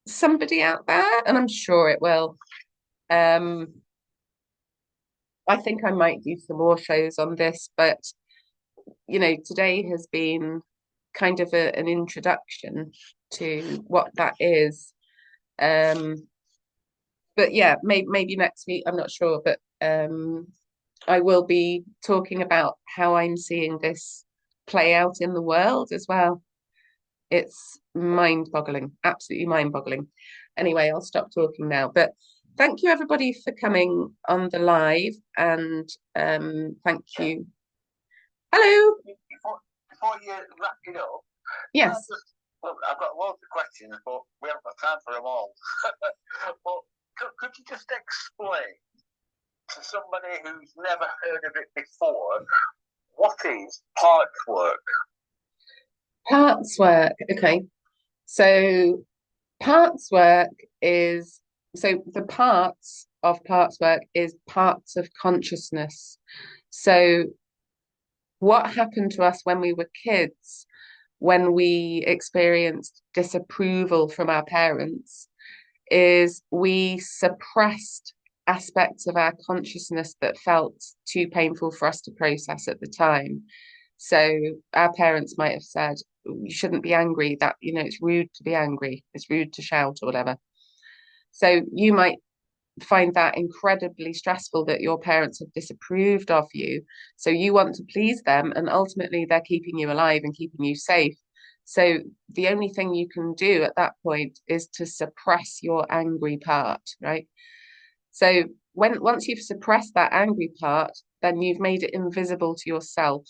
somebody out there, and I'm sure it will. I think I might do some more shows on this, but today has been kind of an introduction to what that is. But yeah, maybe next week, I'm not sure, but I will be talking about how I'm seeing this play out in the world as well. It's mind-boggling, absolutely mind-boggling. Anyway, I'll stop talking now. But thank you everybody for coming on the live, and thank you. Hello. Before you wrap it up, yes. I've got loads of questions, but we haven't got time for them all. But could you just explain to somebody who's never heard of it before, what is parts work? Parts work, okay. So parts work is, so the parts of parts work is parts of consciousness. So what happened to us when we were kids, when we experienced disapproval from our parents, is we suppressed aspects of our consciousness that felt too painful for us to process at the time. So our parents might have said, you shouldn't be angry, that, it's rude to be angry, it's rude to shout or whatever. So you might find that incredibly stressful that your parents have disapproved of you. So you want to please them, and ultimately they're keeping you alive and keeping you safe. So the only thing you can do at that point is to suppress your angry part, right? So once you've suppressed that angry part, then you've made it invisible to yourself.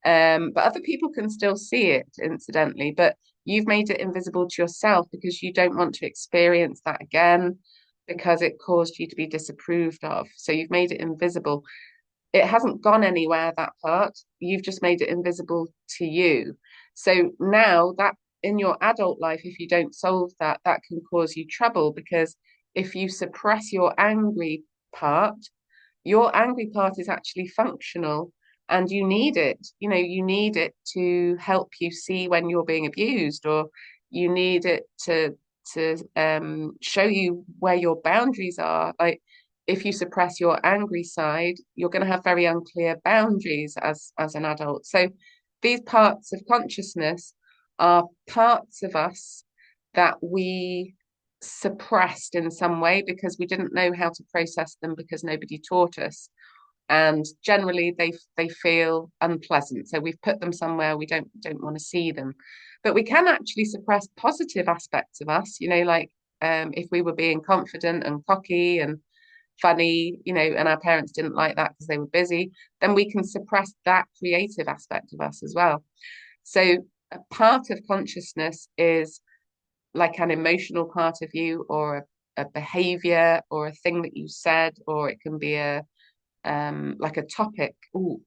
But other people can still see it, incidentally, but you've made it invisible to yourself because you don't want to experience that again, because it caused you to be disapproved of. So you've made it invisible. It hasn't gone anywhere, that part. You've just made it invisible to you. So now that in your adult life, if you don't solve that, that can cause you trouble, because if you suppress your angry part, your angry part is actually functional and you need it. You need it to help you see when you're being abused, or you need it to show you where your boundaries are. Like, if you suppress your angry side, you're going to have very unclear boundaries as an adult. So these parts of consciousness are parts of us that we suppressed in some way because we didn't know how to process them, because nobody taught us. And generally they feel unpleasant, so we've put them somewhere we don't want to see them. But we can actually suppress positive aspects of us, like if we were being confident and cocky and funny, and our parents didn't like that because they were busy, then we can suppress that creative aspect of us as well. So a part of consciousness is like an emotional part of you, or a behavior, or a thing that you said, or it can be like a topic. Oh,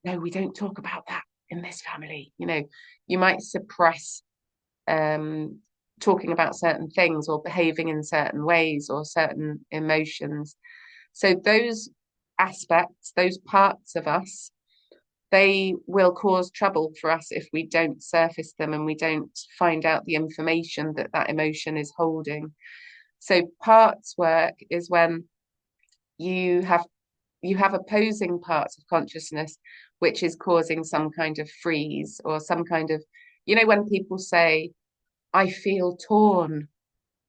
no, we don't talk about that in this family. You might suppress talking about certain things, or behaving in certain ways, or certain emotions. So those aspects, those parts of us, they will cause trouble for us if we don't surface them and we don't find out the information that that emotion is holding. So parts work is when you have opposing parts of consciousness which is causing some kind of freeze, or some kind of, when people say, I feel torn,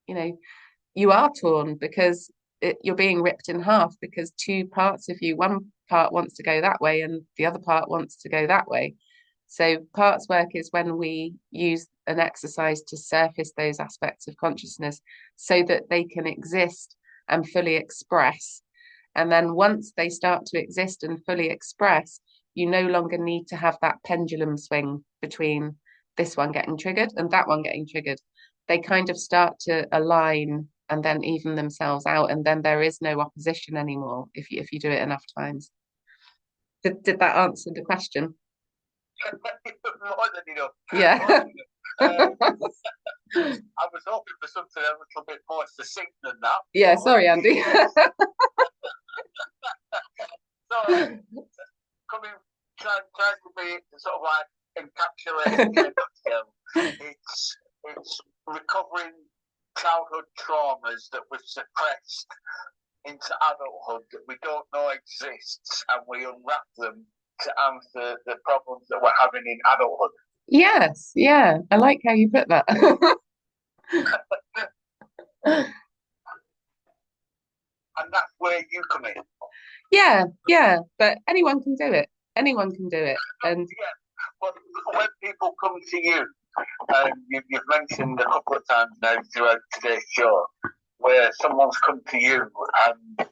you are torn because you're being ripped in half, because two parts of you, one part wants to go that way and the other part wants to go that way. So parts work is when we use an exercise to surface those aspects of consciousness so that they can exist and fully express. And then once they start to exist and fully express, you no longer need to have that pendulum swing between this one getting triggered and that one getting triggered. they kind of start to align and then even themselves out, and then there is no opposition anymore if you do it enough times. Did that answer the question? More than enough. Yeah. More than enough. I was hoping for something a little bit more succinct than that. Yeah, sorry, Andy. So, trying to be sort of like encapsulated in a nutshell, it's recovering childhood traumas that we've suppressed into adulthood that we don't know exists, and we unwrap them to answer the problems that we're having in adulthood. Yes, yeah, I like how you put that. And that's where you come in. Yeah, but anyone can do it. Anyone can do it. And yeah, but when people come to you, you've mentioned a couple of times now throughout today's show, where someone's come to you and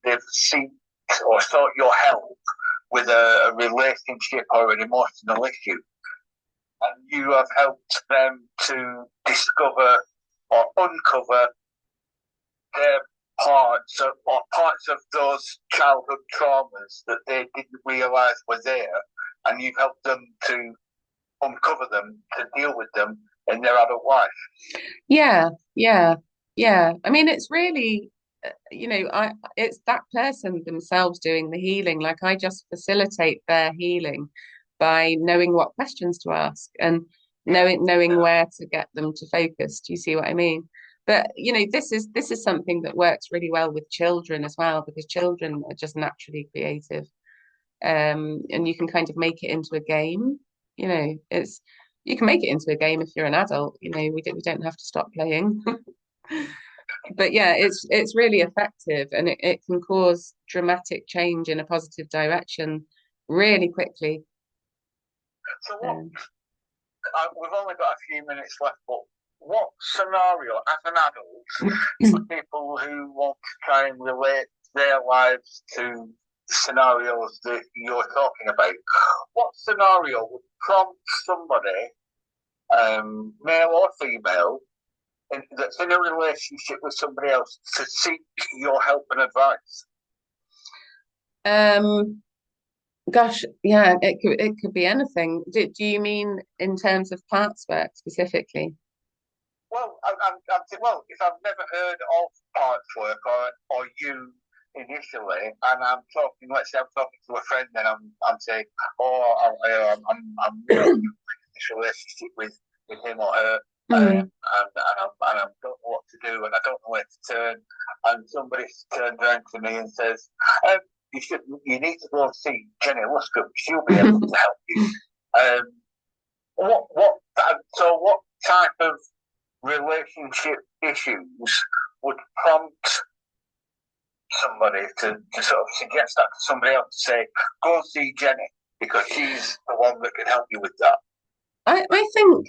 they've sought your help with a relationship or an emotional issue, and you have helped them to discover or uncover their parts of those childhood traumas that they didn't realise were there, and you've helped them to uncover them, to deal with them in their adult life. yeah. I mean, it's really, it's that person themselves doing the healing. Like, I just facilitate their healing by knowing what questions to ask and knowing where to get them to focus. Do you see what I mean? But this is something that works really well with children as well, because children are just naturally creative. And you can kind of make it into a game. You can make it into a game if you're an adult. We don't have to stop playing. But yeah, it's really effective, and it can cause dramatic change in a positive direction really quickly. So we've only got a few minutes left, but what scenario, as an adult, for people who want to try and relate their lives to scenarios that you're talking about, what scenario would prompt somebody, male or female, that's in a relationship with somebody else to seek your help and advice? Gosh, yeah, it could be anything. Do you mean in terms of partswork specifically? Well, well, if I've never heard of partswork or you initially, and I'm talking, let's say I'm talking to a friend, and I'm saying, oh, I'm in this relationship with him or her, and I don't know what to do, and I don't know where to turn, and somebody turns around to me and says, you need to go and see JennyLuscombe. She'll be able to help you. What type of relationship issues would prompt somebody to sort of suggest that to somebody else, to say, go and see Jenny, because she's the one that can help you with that? I think,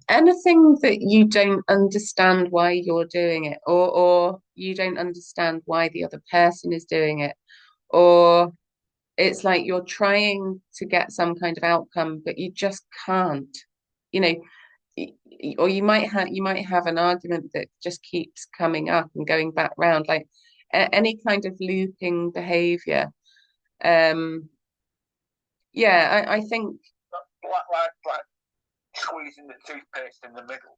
anything that you don't understand why you're doing it, or you don't understand why the other person is doing it, or it's like you're trying to get some kind of outcome, but you just can't, or you might have an argument that just keeps coming up and going back round, like any kind of looping behavior. I think like squeezing the toothpaste in the middle.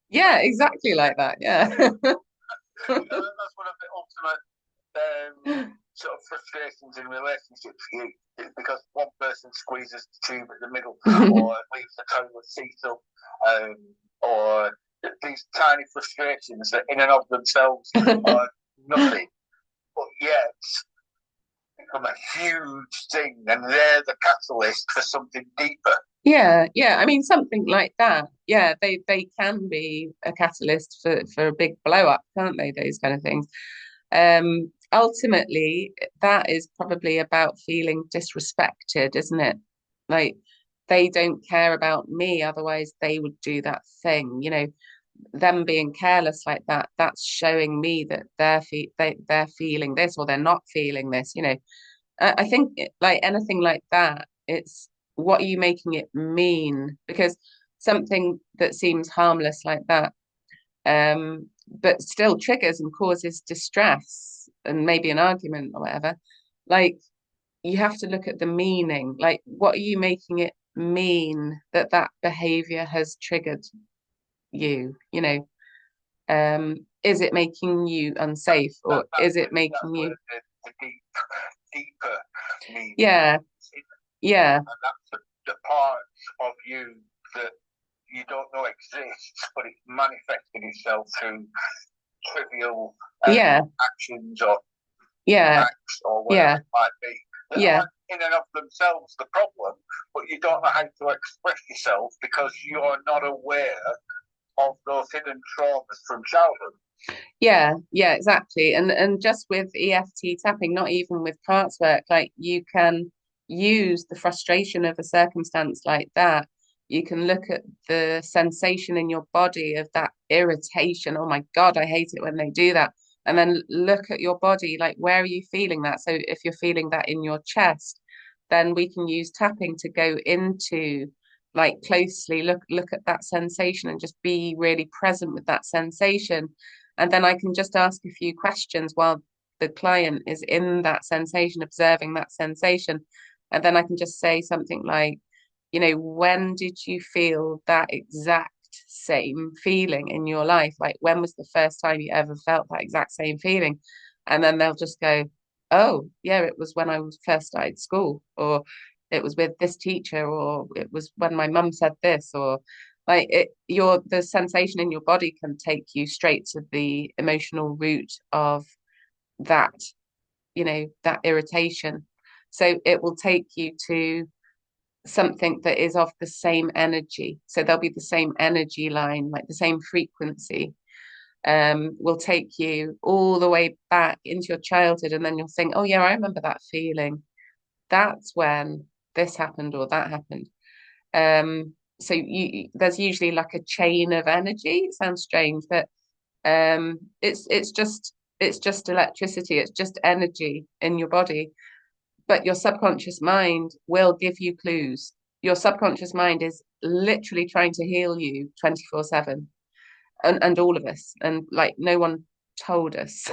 Yeah, exactly like that. Yeah. That's one of the ultimate sort of frustrations in relationships, because one person squeezes the tube at the middle, or leaves the toilet seat up, or these tiny frustrations that in and of themselves are nothing, but yet become a huge thing, and they're the catalyst for something deeper. Yeah. I mean, something like that. Yeah, they can be a catalyst for a big blow up, can't they? Those kind of things. Ultimately, that is probably about feeling disrespected, isn't it? Like, they don't care about me, otherwise they would do that thing. Them being careless like that, that's showing me that they're feeling this, or they're not feeling this. I think like anything like that, it's what are you making it mean? Because something that seems harmless like that, but still triggers and causes distress and maybe an argument or whatever. Like, you have to look at the meaning. Like, what are you making it mean that that behavior has triggered you? Is it making you unsafe, or is it making you? The deeper meaning. Yeah, yeah. And that's the parts of you that you don't know exists, but it's manifesting itself through trivial actions or acts or whatever it might be. That aren't in and of themselves the problem, but you don't know how to express yourself because you're not aware of those hidden traumas from childhood. Yeah, exactly. And just with EFT tapping, not even with parts work, like, you can use the frustration of a circumstance like that. You can look at the sensation in your body of that irritation. Oh my God, I hate it when they do that. And then look at your body, like, where are you feeling that? So if you're feeling that in your chest, then we can use tapping to go into, like, closely look at that sensation and just be really present with that sensation. And then I can just ask a few questions while the client is in that sensation, observing that sensation. And then I can just say something like, when did you feel that exact same feeling in your life? Like, when was the first time you ever felt that exact same feeling? And then they'll just go, oh, yeah, it was when I was first started school, or it was with this teacher, or it was when my mum said this, or like, the sensation in your body can take you straight to the emotional root of that, that irritation. So it will take you to something that is of the same energy. So there'll be the same energy line, like the same frequency. Will take you all the way back into your childhood, and then you'll think, oh yeah, I remember that feeling. That's when this happened or that happened. So there's usually like a chain of energy. It sounds strange, but it's just electricity. It's just energy in your body. But your subconscious mind will give you clues. Your subconscious mind is literally trying to heal you 24/7, and all of us. And like, no one told us,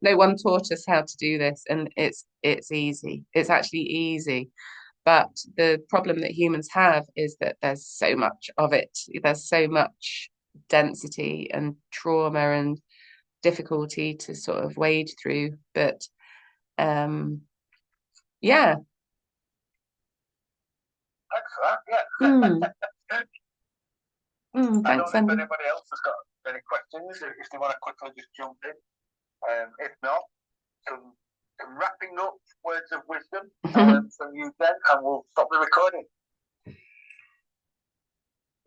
no one taught us how to do this, and it's easy. It's actually easy. But the problem that humans have is that there's so much of it. There's so much density and trauma and difficulty to sort of wade through. But yeah. Thanks for that. Yeah. I don't know Thanks, if Andy. anybody else has got any questions, if they want to quickly just jump in. If not, some wrapping up words of wisdom from you then, and we'll stop the recording.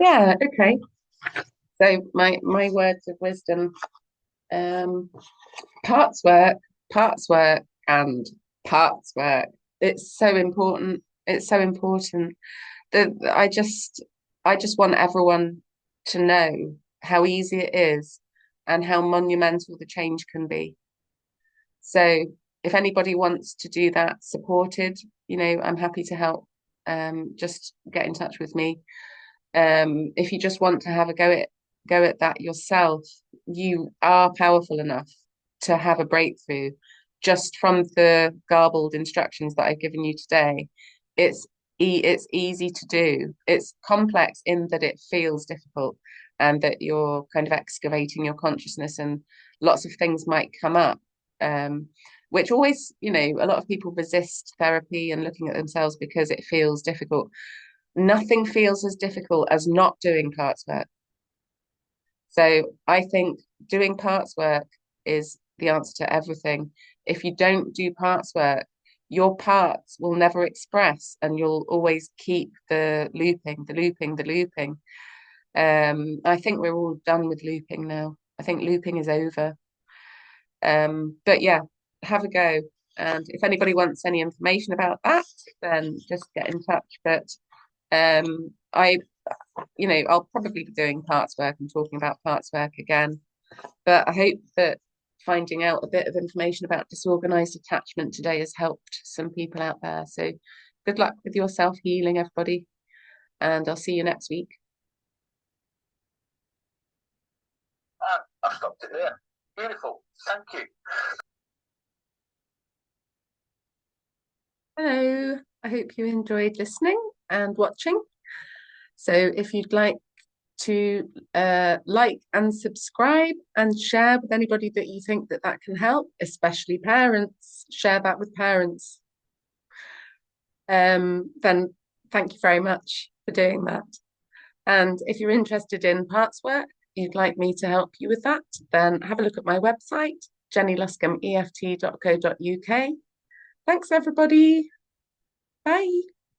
Yeah, okay. So my words of wisdom, parts work, and parts work. It's so important. It's so important that I just want everyone to know how easy it is and how monumental the change can be. So if anybody wants to do that supported, I'm happy to help. Just get in touch with me. If you just want to have a go at that yourself, you are powerful enough to have a breakthrough just from the garbled instructions that I've given you today. It's easy to do. It's complex in that it feels difficult, and that you're kind of excavating your consciousness, and lots of things might come up. Which always, a lot of people resist therapy and looking at themselves because it feels difficult. Nothing feels as difficult as not doing parts work. So I think doing parts work is the answer to everything. If you don't do parts work, your parts will never express, and you'll always keep the looping, the looping, the looping. I think we're all done with looping now. I think looping is over. But yeah, have a go. And if anybody wants any information about that, then just get in touch. But I'll probably be doing parts work and talking about parts work again. But I hope that finding out a bit of information about disorganized attachment today has helped some people out there. So good luck with your self-healing, everybody. And I'll see you next week. I've stopped it there. Beautiful. Thank you. Hello, I hope you enjoyed listening and watching. So if you'd like to like and subscribe and share with anybody that you think that can help, especially parents, share that with parents. Then thank you very much for doing that. And if you're interested in parts work, you'd like me to help you with that, then have a look at my website, JennyLuscombeEFT.co.uk. Thanks, everybody. Bye.